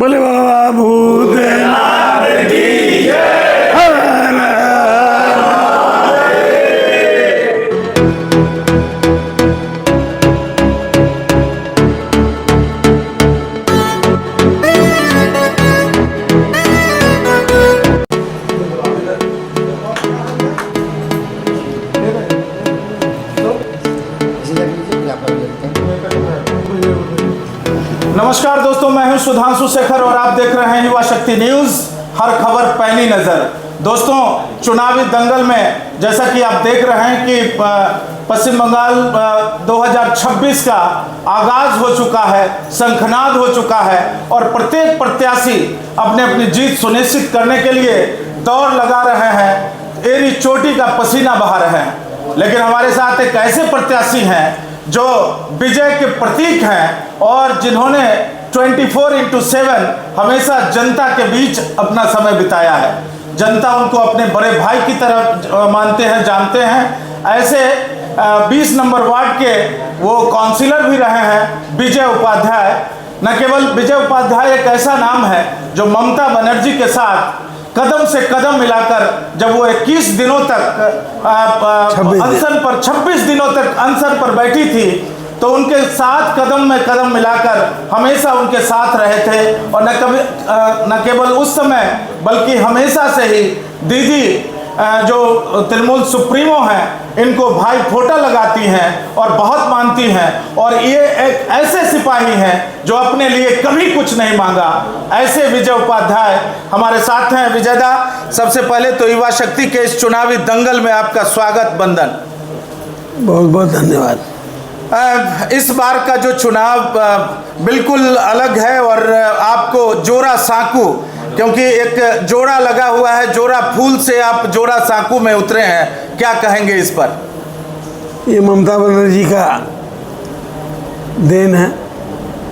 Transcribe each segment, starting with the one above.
बोले बाबा भूतनाथ की जय। हर हर नमस्कार दोस्तों, मैं हूं सुधांशु शेखर और आप देख रहे हैं युवा शक्ति न्यूज, हर खबर पैनी नजर। दोस्तों, चुनावी दंगल में जैसा कि आप देख रहे हैं कि पश्चिम बंगाल 2026 का आगाज हो चुका है, शंखनाद हो चुका है और प्रत्येक प्रत्याशी अपने अपनी जीत सुनिश्चित करने के लिए दौड़ लगा रहे हैं, एड़ी चोटी का पसीना बहा रहे हैं। लेकिन हमारे साथ एक ऐसे प्रत्याशी हैं जो विजय के प्रतीक हैं और जिन्होंने 24/7 हमेशा जनता के बीच अपना समय बिताया है। जनता उनको अपने बड़े भाई की तरह मानते हैं, जानते हैं। ऐसे 20 नंबर वार्ड के वो काउंसिलर भी रहे हैं, विजय उपाध्याय। न केवल विजय उपाध्याय एक ऐसा नाम है जो ममता बनर्जी के साथ कदम से कदम मिलाकर, जब वो 21 दिनों तक अनशन पर 26 दिनों तक अनशन पर बैठी थी, तो उनके साथ कदम में कदम मिलाकर हमेशा उनके साथ रहे थे। और न केवल उस समय बल्कि हमेशा से ही दीदी जो तृणमूल सुप्रीमो हैं, इनको भाई फोटा लगाती हैं और बहुत मानती हैं। और ये एक ऐसे सिपाही हैं जो अपने लिए कभी कुछ नहीं मांगा। ऐसे विजय उपाध्याय हमारे साथ हैं। विजय दा, सबसे पहले तो युवा शक्ति के इस चुनावी दंगल में आपका स्वागत, बंदन। बहुत बहुत धन्यवाद। इस बार का जो चुनाव बिल्कुल अलग है और आपको जोरा साकू, क्योंकि एक जोड़ा लगा हुआ है, जोड़ा फूल से आप जोड़ा साकू में उतरे हैं, क्या कहेंगे इस पर? ये ममता बनर्जी का देन है।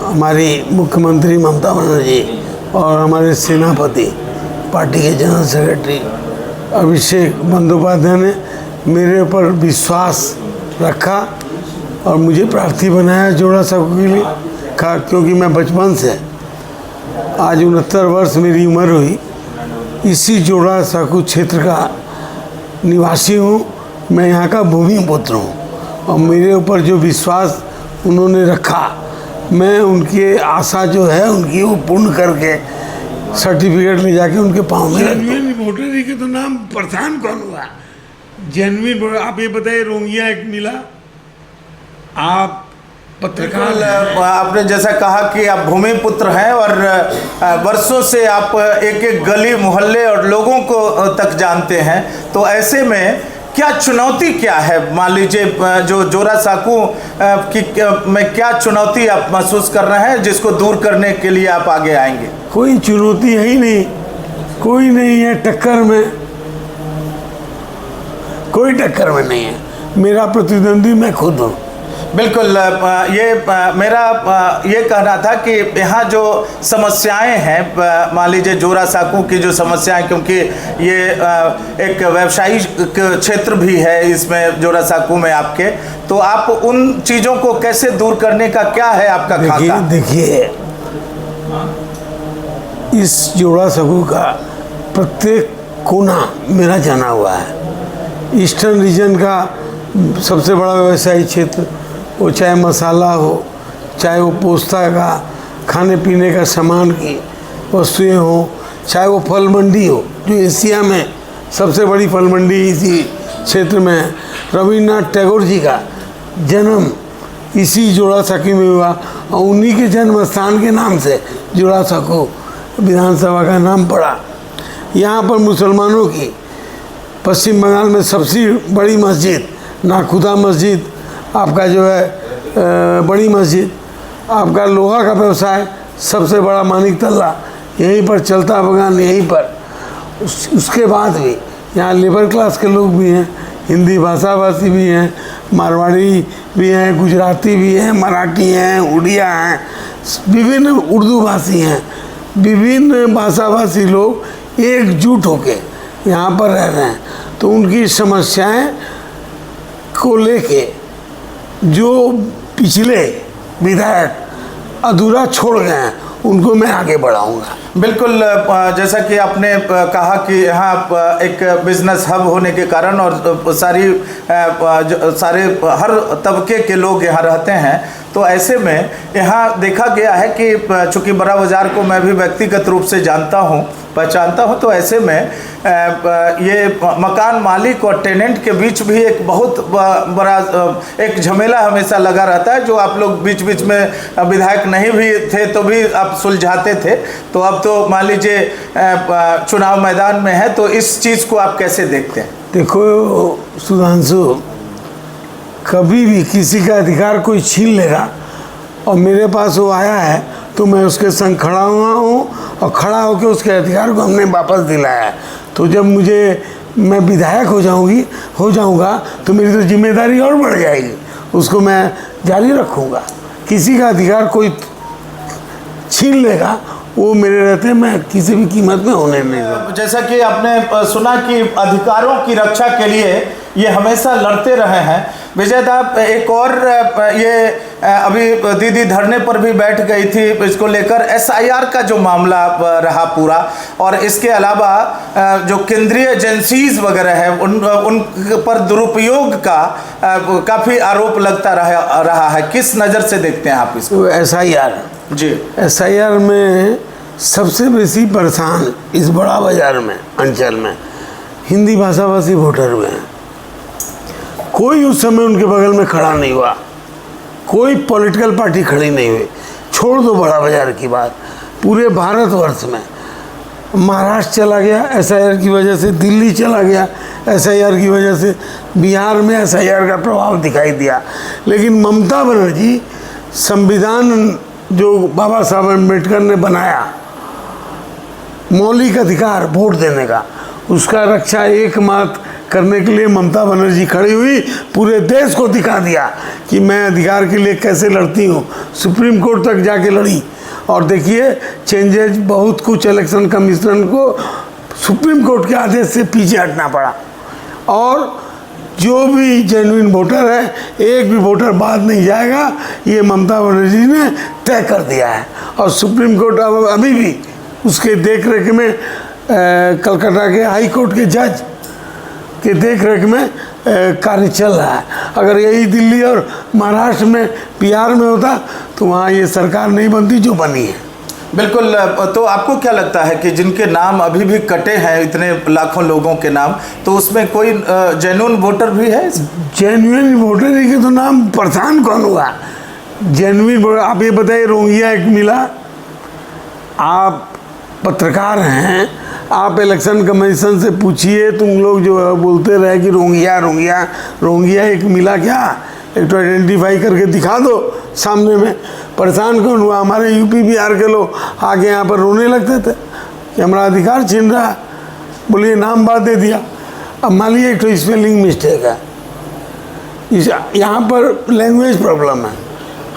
हमारी मुख्यमंत्री ममता बनर्जी और हमारे सेनापति, पार्टी के जनरल सेक्रेटरी अभिषेक बंदोपाध्याय ने मेरे ऊपर विश्वास रखा और मुझे प्रार्थी बनाया जोड़ा साकू के लिए। क्योंकि मैं बचपन से, आज 69 वर्ष मेरी उम्र हुई, इसी जोड़ा साकू क्षेत्र का निवासी हूँ। मैं यहाँ का भूमि पुत्र हूँ और मेरे ऊपर जो विश्वास उन्होंने रखा, मैं उनकी आशा जो है उनकी वो पूर्ण करके सर्टिफिकेट ले जाके उनके पाँव में। जेनविन वोटर के तो नाम प्रधान कौन हुआ? जेनविन, आप ये बताइए, रोंगिया एक मिला, आप पत्रकार, आपने जैसा कहा कि आप भूमि पुत्र हैं और वर्षों से आप एक एक गली मोहल्ले और लोगों को तक जानते हैं, तो ऐसे में क्या चुनौती क्या है? मान लीजिए जो जोरा साकू में क्या चुनौती आप महसूस कर रहे हैं जिसको दूर करने के लिए आप आगे आएंगे? कोई चुनौती है ही नहीं, कोई नहीं है टक्कर में, कोई टक्कर में नहीं है। मेरा प्रतिद्वंदी मैं खुद हूँ। बिल्कुल, ये मेरा ये कहना था कि यहाँ जो समस्याएं हैं, मान लीजिए जोरा साकू की जो समस्याएं, क्योंकि ये एक व्यावसायिक क्षेत्र भी है इसमें जोरा साकू में आपके, तो आप उन चीज़ों को कैसे दूर करने का क्या है आपका खाका? देखिए, इस जोड़ा साकू का प्रत्येक कोना मेरा जाना हुआ है। ईस्टर्न रीजन का सबसे बड़ा व्यवसायिक क्षेत्र, वो चाहे मसाला हो, चाहे वो पोस्ता का खाने पीने का सामान की वस्तुएं हो, चाहे वो फल मंडी हो, जो एशिया में सबसे बड़ी फल मंडी इसी क्षेत्र में है। रविन्द्रनाथ टैगोर जी का जन्म इसी जोड़ा साकू में हुआ और उन्हीं के जन्म स्थान के नाम से जोड़ा साकू विधानसभा का नाम पड़ा। यहाँ पर मुसलमानों की पश्चिम बंगाल में सबसे बड़ी मस्जिद नाखुदा मस्जिद, आपका जो है बड़ी मस्जिद, आपका लोहा का व्यवसाय सबसे बड़ा मानिक तल्ला यहीं पर चलता, बगान यहीं पर। उसके बाद भी यहाँ लेबर क्लास के लोग भी हैं, हिंदी भाषाभाषी भी हैं, मारवाड़ी भी हैं, गुजराती भी हैं, मराठी हैं, उड़िया हैं, विभिन्न उर्दू भाषी हैं, विभिन्न भाषाभाषी लोग एकजुट होके यहाँ पर रह रहे हैं। तो उनकी समस्याएं को लेके जो पिछले विधायक अधूरा छोड़ गए हैं उनको मैं आगे बढ़ाऊंगा। बिल्कुल, जैसा कि आपने कहा कि यहाँ एक बिजनेस हब होने के कारण और सारे हर तबके के लोग यहाँ रहते हैं, तो ऐसे में यहाँ देखा गया है कि चूँकि बड़ा बाज़ार को मैं भी व्यक्तिगत रूप से पहचानता हूँ, तो ऐसे में ये मकान मालिक और टेनेंट के बीच भी एक बहुत बड़ा एक झमेला हमेशा लगा रहता है, जो आप लोग बीच बीच में विधायक नहीं भी थे तो भी आप सुलझाते थे। तो अब तो मान लीजिए चुनाव मैदान में है, तो इस चीज़ को आप कैसे देखते हैं? देखो सुधांशु, कभी भी किसी का अधिकार कोई छीन लेगा और मेरे पास वो आया है तो मैं उसके संग खड़ा हुआ हूँ और खड़ा होकर उसके अधिकार को हमने वापस दिलाया है। तो जब मैं विधायक हो जाऊँगा तो मेरी तो जिम्मेदारी और बढ़ जाएगी, उसको मैं जारी रखूँगा। किसी का अधिकार कोई छीन लेगा वो मेरे रहते मैं किसी भी कीमत में होने नहीं दूंगा। जैसा कि आपने सुना कि अधिकारों की रक्षा के लिए ये हमेशा लड़ते रहे हैं। विजय दा, एक और ये अभी दीदी धरने पर भी बैठ गई थी इसको लेकर, एसआईआर का जो मामला रहा पूरा, और इसके अलावा जो केंद्रीय एजेंसीज वगैरह है उन पर दुरुपयोग का काफ़ी आरोप लगता रहा है। किस नज़र से देखते हैं आप इसको? एसआईआर जी, एसआईआर में सबसे बेसी परेशान इस बड़ा बाजार में अंचल में हिंदी भाषाभाषी वोटर हुए हैं। कोई उस समय उनके बगल में खड़ा नहीं हुआ, कोई पॉलिटिकल पार्टी खड़ी नहीं हुई। छोड़ दो बड़ा बाजार की बात, पूरे भारतवर्ष में महाराष्ट्र चला गया एसआईआर की वजह से, दिल्ली चला गया एसआईआर की वजह से, बिहार में एसआईआर का प्रभाव दिखाई दिया। लेकिन ममता बनर्जी संविधान जो बाबा साहब अम्बेडकर ने बनाया, मौलिक अधिकार वोट देने का, उसका रक्षा एकमात्र करने के लिए ममता बनर्जी खड़ी हुई, पूरे देश को दिखा दिया कि मैं अधिकार के लिए कैसे लड़ती हूँ। सुप्रीम कोर्ट तक जाके लड़ी और देखिए चेंजेज बहुत कुछ इलेक्शन कमीशन को सुप्रीम कोर्ट के आदेश से पीछे हटना पड़ा, और जो भी जेन्युइन वोटर है एक भी वोटर बाद नहीं जाएगा, ये ममता बनर्जी ने तय कर दिया है। और सुप्रीम कोर्ट अभी भी उसके देख रेख में कलकत्ता के हाई कोर्ट के जज के देख रेख में कार्य चल रहा है। अगर यही दिल्ली और महाराष्ट्र में बिहार में होता तो वहाँ ये सरकार नहीं बनती जो बनी है। बिल्कुल। तो आपको क्या लगता है कि जिनके नाम अभी भी कटे हैं, इतने लाखों लोगों के नाम, तो उसमें कोई जेन्युइन वोटर भी है? जेन्युइन वोटर के तो नाम परेशान कौन हुआ? जेन्युइन वोटर आप ये बताइए, रोंगिया एक मिला, आप पत्रकार हैं, आप इलेक्शन कमीशन से पूछिए, तुम लोग जो बोलते रहे कि रोंगिया एक मिला क्या? एक तो आइडेंटिफाई करके दिखा दो सामने में। परेशान कौन हुआ? हमारे यूपी बिहार के लोग आके यहाँ पर रोने लगते थे कि हमारा अधिकार छीन रहा है, बोलिए नाम बात दे दिया। अब मान लीजिए एक तो स्पेलिंग मिस्टेक है, यहाँ पर लैंग्वेज प्रॉब्लम है,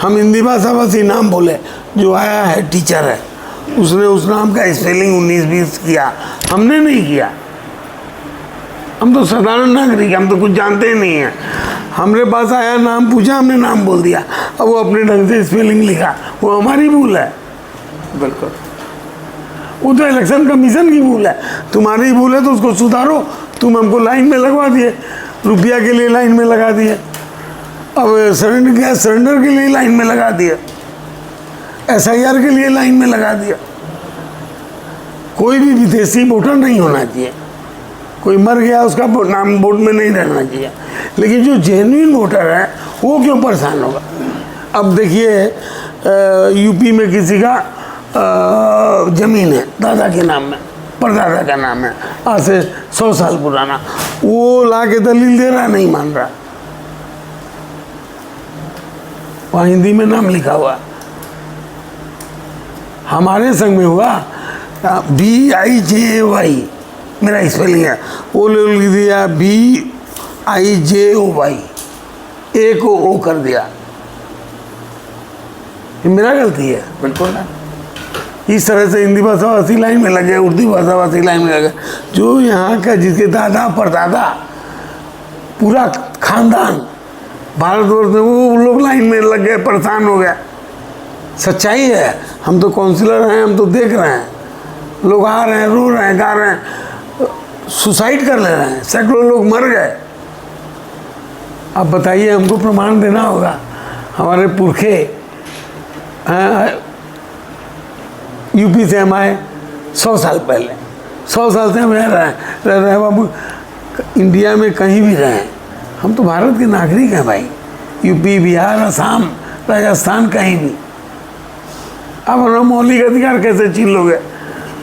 हम हिंदी भाषाभाषी नाम बोले, जो आया है टीचर है उसने उस नाम का स्पेलिंग 19-20 किया, हमने नहीं किया। हम तो साधारण नागरिक, हम तो कुछ जानते ही नहीं हैं। हमारे पास आया, नाम पूछा, हमने नाम बोल दिया, अब वो अपने ढंग से स्पेलिंग लिखा, वो हमारी भूल है। बिल्कुल, वो तो इलेक्शन कमीशन की भूल है। तुम्हारी भूल है तो उसको सुधारो। तुम हमको लाइन में लगवा दिए, रुपया के लिए लाइन में लगा दिए, अब सरेंडर के लिए लाइन में लगा दिया, एसआईआर के लिए लाइन में लगा दिया। कोई भी विदेशी वोटर नहीं होना चाहिए, कोई मर गया उसका नाम वोट में नहीं रहना चाहिए, लेकिन जो जेन्युइन वोटर है वो क्यों परेशान होगा? अब देखिए यूपी में किसी का ज़मीन है दादा के नाम में, परदादा का नाम है, आज से 100 साल पुराना, वो ला के दलील दे रहा, नहीं मान रहा, वहाँ हिंदी में नाम लिखा हुआ। हमारे संग में हुआ BIJOY मेरा स्पेलिंग है, वो लिख दिया BIJOY, ए को ओ कर दिया, ये मेरा गलती है? बिल्कुल ना। इस तरह से हिंदी भाषाभाषी लाइन में लगे, उर्दू भाषाभाषी लाइन में लगे, जो यहाँ का जिसके दादा परदादा पूरा खानदान भारतवर्ष में, वो लोग लाइन में लग गए, परेशान हो गया। सच्चाई है। हम तो काउंसिलर हैं, हम तो देख रहे हैं, लोग आ रहे हैं, रो रहे हैं, गा रहे हैं, सुसाइड कर ले रहे हैं, सैकड़ों लोग मर गए। अब बताइए, हमको प्रमाण देना होगा। हमारे पुरखे यूपी से हम आए 100 साल पहले, 100 साल से हम रह रहे हैं बाबू। इंडिया में कहीं भी रहें, हम तो भारत के नागरिक हैं भाई। यूपी, बिहार, असम, राजस्थान, कहीं भी। अब हम मौलिक अधिकार कैसे छीन लोगे?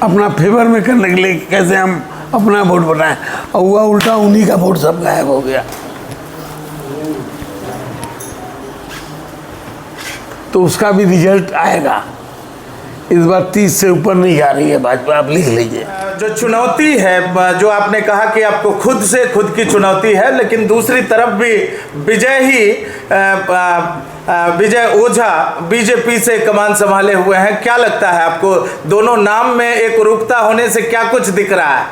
अपना फेवर में करने के लिए कैसे हम अपना वोट बनाएं? और हुआ उल्टा, उन्हीं का वोट सब गायब हो गया। तो उसका भी रिजल्ट आएगा। इस बार 30 से ऊपर नहीं जा रही है भाजपा, आप लिख लीजिए। जो चुनौती है, जो आपने कहा कि आपको खुद से खुद की चुनौती है, लेकिन दूसरी तरफ भी विजय ओझा बीजेपी से कमान संभाले हुए हैं। क्या लगता है आपको, दोनों नाम में एक रूपता होने से क्या कुछ दिख रहा है?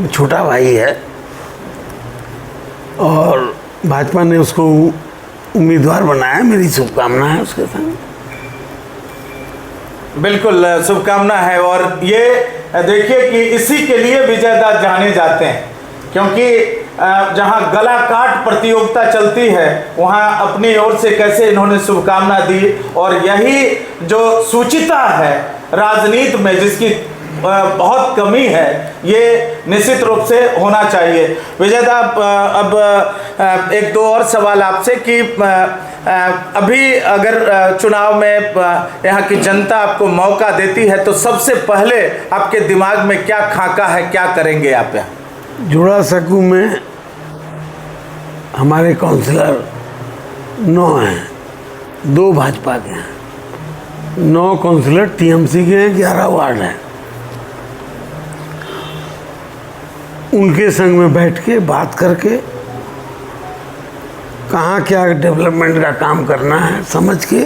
छोटा भाई है और भाजपा ने उसको उम्मीदवार बनाया। मेरी शुभकामना है उसके संग। बिल्कुल शुभकामना है। और ये देखिए कि इसी के लिए विजयदास जाने जाते हैं, क्योंकि जहां गला काट प्रतियोगिता चलती है वहां अपनी ओर से कैसे इन्होंने शुभकामना दी। और यही जो सूचिता है राजनीति में, जिसकी बहुत कमी है, ये निश्चित रूप से होना चाहिए। विजयदा, अब एक दो और सवाल आपसे कि अभी अगर चुनाव में यहाँ की जनता आपको मौका देती है तो सबसे पहले आपके दिमाग में क्या खाका है, क्या करेंगे आप यहाँ? जोड़ा सकू में हमारे काउंसिलर 9 हैं, 2 भाजपा के हैं, 9 काउंसिलर टीएमसी के हैं, 11 वार्ड हैं। उनके संग में बैठ के बात करके कहाँ क्या डेवलपमेंट का काम करना है समझ के,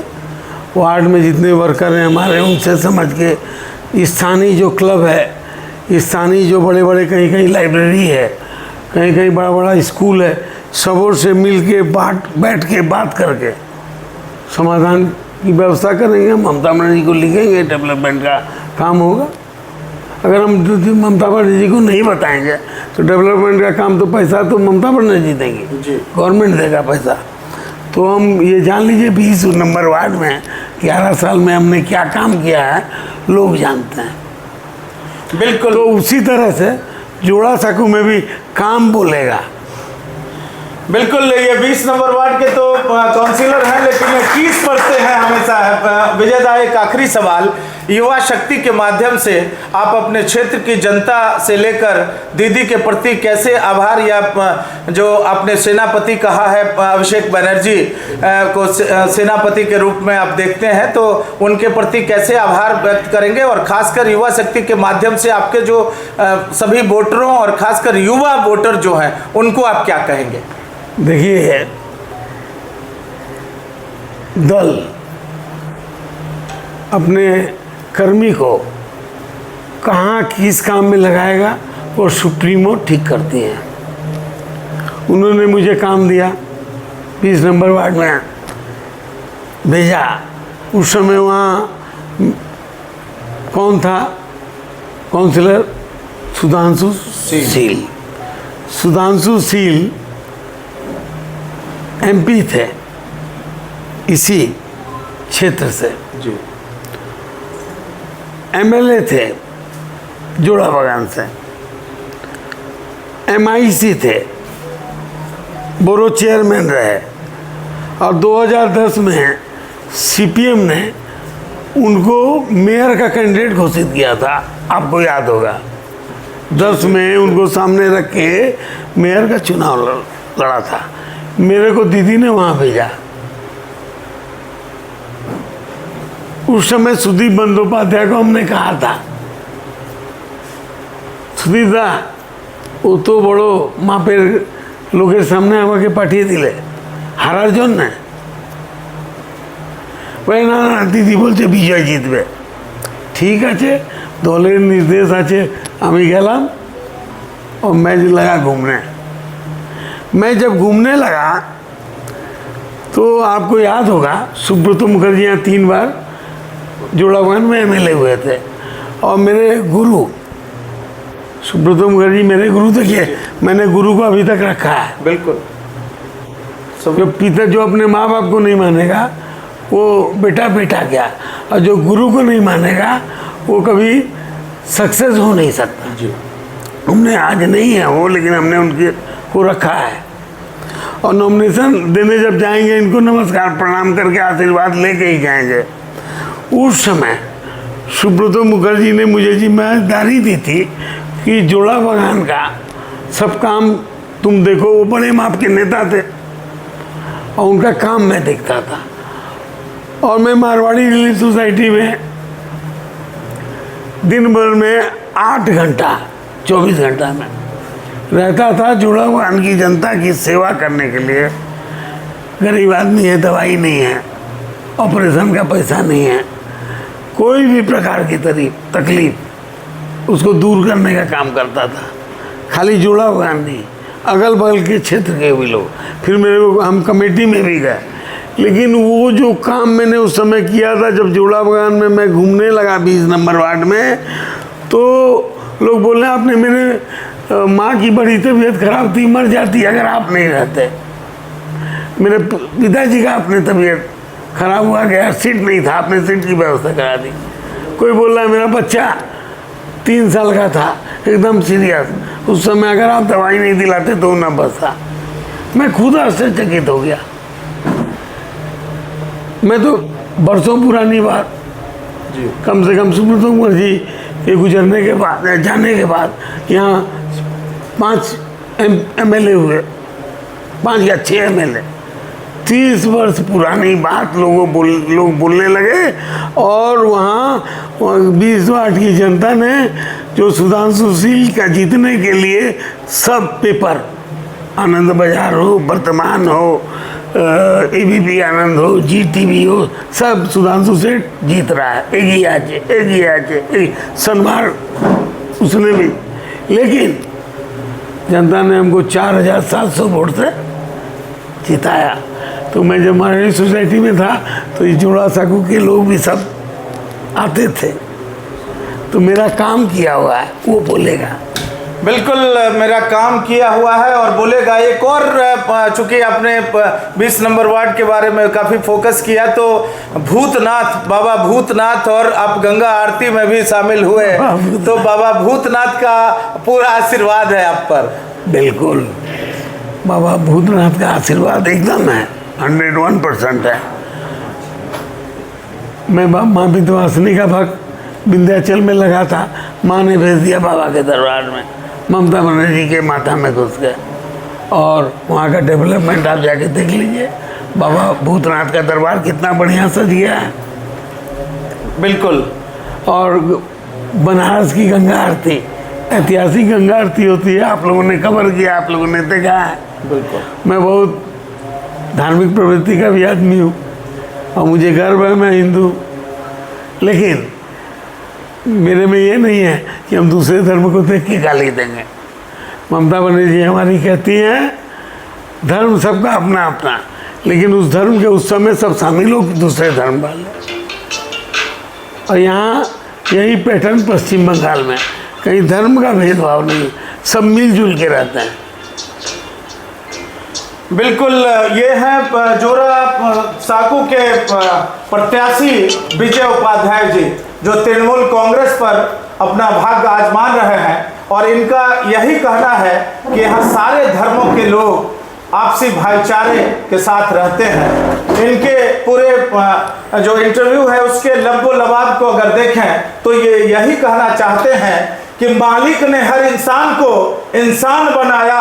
वार्ड में जितने वर्कर हैं हमारे उनसे समझ के, स्थानीय जो क्लब है, स्थानीय जो बड़े बड़े कहीं कहीं लाइब्रेरी है, कहीं कहीं बड़ा बड़ा स्कूल है, सबों से मिल के बैठ के बात करके समाधान की व्यवस्था करेंगे। ममता बनर्जी को लिखेंगे, डेवलपमेंट का काम होगा। अगर हम ममता बनर्जी को नहीं बताएंगे तो डेवलपमेंट का काम तो पैसा तो ममता बनर्जी देंगी, गवर्नमेंट देगा पैसा। तो हम ये जान लीजिए 20 नंबर वार्ड में 11 साल में हमने क्या काम किया है लोग जानते हैं। बिल्कुल। तो उसी तरह से जोड़ा सकू में भी काम बोलेगा। बिल्कुल, ये 20 नंबर वार्ड के तो काउंसिलर हैं, लेकिन ये 30 पढ़ते हैं हमेशा। विजयदा, एक आखिरी सवाल, युवा शक्ति के माध्यम से आप अपने क्षेत्र की जनता से लेकर दीदी के प्रति कैसे आभार, या जो आपने सेनापति कहा है अभिषेक बनर्जी को सेनापति के रूप में आप देखते हैं, तो उनके प्रति कैसे आभार व्यक्त करेंगे? और खासकर युवा शक्ति के माध्यम से आपके जो सभी वोटरों और खासकर युवा वोटर जो हैं उनको आप क्या कहेंगे? देखिए, दल अपने कर्मी को कहाँ किस काम में लगाएगा वो सुप्रीमो ठीक करती हैं। उन्होंने मुझे काम दिया, 20 नंबर वार्ड में भेजा। उस समय वहाँ कौन था काउंसिलर? सुधांशु सील। सुधांशु सील एमपी थे इसी क्षेत्र से जी। एमएलए थे जोड़ा बागान से, एमआईसी थे, बोरो चेयरमैन रहे, और 2010 में सीपीएम ने उनको मेयर का कैंडिडेट घोषित किया था, आपको याद होगा। 10 में उनको सामने रख के मेयर का चुनाव लड़ा था। मेरे को दीदी ने वहाँ भेजा। उस समय सुदीप बंदोपाध्याय को हमने कहा था, सुदीप दा वो तो बड़ो मापेर लोगेर सामने আমাকে পাঠিয়ে দিলে হারার জন্য। ভাই না না, দিদি বলছে বিজয় জিতবে। ঠিক আছে, দলের নির্দেশ আছে, আমি গেলাম और मैं लगा घूमने। मैं जब घूमने लगा तो आपको याद होगा सुब्रत मुखर्जी यहाँ 3 बार जोड़ाबागान में एमएलए हुए थे, और मेरे गुरु सुब्रत मुखर्जी मेरे गुरु थे। मैंने गुरु को अभी तक रखा है। बिल्कुल। जो पिता जो अपने माँ बाप को नहीं मानेगा वो बेटा बेटा क्या, और जो गुरु को नहीं मानेगा वो कभी सक्सेस हो नहीं सकता। जी। हमने आज नहीं है वो, लेकिन हमने उनके को रखा है। और नॉमिनेशन देने जब जाएंगे इनको नमस्कार प्रणाम करके आशीर्वाद लेके ही जाएंगे। उस समय सुब्रत मुखर्जी ने मुझे जिम्मेदारी दी थी कि जोड़ाबागान का सब काम तुम देखो। वो बड़े माप के नेता थे और उनका काम मैं देखता था। और मैं मारवाड़ी रिलीफ सोसाइटी में दिन भर में 8 घंटा 24 घंटा में रहता था जोड़ाबागान की जनता की सेवा करने के लिए। गरीब आदमी है, दवाई नहीं है, ऑपरेशन का पैसा नहीं है, कोई भी प्रकार की तकलीफ उसको दूर करने का काम करता था। खाली जोड़ाबागान नहीं, अगल बगल के क्षेत्र के भी लोग। फिर मेरे को हम कमेटी में भी गए, लेकिन वो जो काम मैंने उस समय किया था जब जोड़ाबागान में मैं घूमने लगा 20 नंबर वार्ड में, तो लोग बोले आपने मेरे माँ की बड़ी तबीयत खराब थी, मर जाती अगर आप नहीं रहते। मेरे पिताजी का अपने तबीयत खराब हुआ, गया सीट नहीं था, आपने सीट की व्यवस्था करा दी। कोई बोल रहा है मेरा बच्चा 3 साल का था, एकदम सीरियस, उस समय अगर आप दवाई नहीं दिलाते तो ना बचता। मैं खुद आश्चर्यचकित हो गया। मैं तो बरसों पुरानी बात, कम से कम सुब्रत मुखर्जी के गुजरने के बाद जाने के बाद यहाँ 5 एमएलए हुए, 5 या 6 एमएलए। 30 वर्ष पुरानी बात लोग बोलने लगे। और वहाँ 20 वार्ड की जनता ने जो सुधांशु सिंह का जीतने के लिए सब पेपर, आनंद बाजार हो, वर्तमान हो, एबीपी आनंद हो, जीटीवी हो, सब सुधांशु से जीत रहा है। एक ही आज सनमार उसने भी। लेकिन जनता ने हमको 4700 वोट से जिताया। तो मैं जब हमारी सोसाइटी में था तो ये जोड़ा साकू के लोग भी सब आते थे। तो मेरा काम किया हुआ है वो बोलेगा। बिल्कुल, मेरा काम किया हुआ है और बोलेगा। एक और, चूंकि आपने 20 नंबर वार्ड के बारे में काफ़ी फोकस किया, तो भूतनाथ, बाबा भूतनाथ, और आप गंगा आरती में भी शामिल हुए, तो बाबा भूतनाथ का पूरा आशीर्वाद है आप पर। बिल्कुल, बाबा भूतनाथ का आशीर्वाद एकदम है, 101% है। मैं माँ विंध्यवासिनी का भक्त विंध्याचल में लगा था, माँ ने भेज दिया बाबा के दरबार में। ममता बनर्जी के माथा में घुस गए और वहाँ का डेवलपमेंट आप जाके देख लीजिए। बाबा भूतनाथ का दरबार कितना बढ़िया सज गया है। बिल्कुल। और बनारस की गंगा आरती, ऐतिहासिक गंगा आरती होती है, आप लोगों ने कवर किया, आप लोगों ने देखा है। बिल्कुल। मैं बहुत धार्मिक प्रवृत्ति का भी आदमी हूँ और मुझे गर्व है मैं हिंदू। लेकिन मेरे में ये नहीं है कि हम दूसरे धर्म को देख के गाली देंगे। ममता बनर्जी हमारी कहती हैं धर्म सबका अपना अपना, लेकिन उस धर्म के उस समय सब शामिल हो दूसरे धर्म वाले। और यहाँ यही पैटर्न पश्चिम बंगाल में, कहीं धर्म का भेदभाव नहीं, सब मिलजुल के रहते हैं। बिल्कुल, ये है जोड़ा साकू के प्रत्याशी विजय उपाध्याय जी, जो तृणमूल कांग्रेस पर अपना भाग्य आजमान रहे हैं। और इनका यही कहना है कि यहाँ सारे धर्मों के लोग आपसी भाईचारे के साथ रहते हैं। इनके पूरे जो इंटरव्यू है उसके लब्बो लबाब को अगर देखें तो ये यही कहना चाहते हैं कि मालिक ने हर इंसान को इंसान बनाया,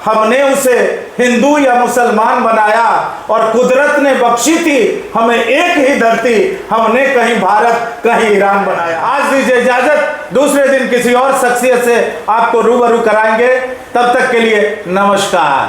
हमने उसे हिंदू या मुसलमान बनाया, और कुदरत ने बख्शी थी हमें एक ही धरती, हमने कहीं भारत कहीं ईरान बनाया। आज दीजिए इजाजत, दूसरे दिन किसी और शख्सियत से आपको रूबरू कराएंगे। तब तक के लिए नमस्कार।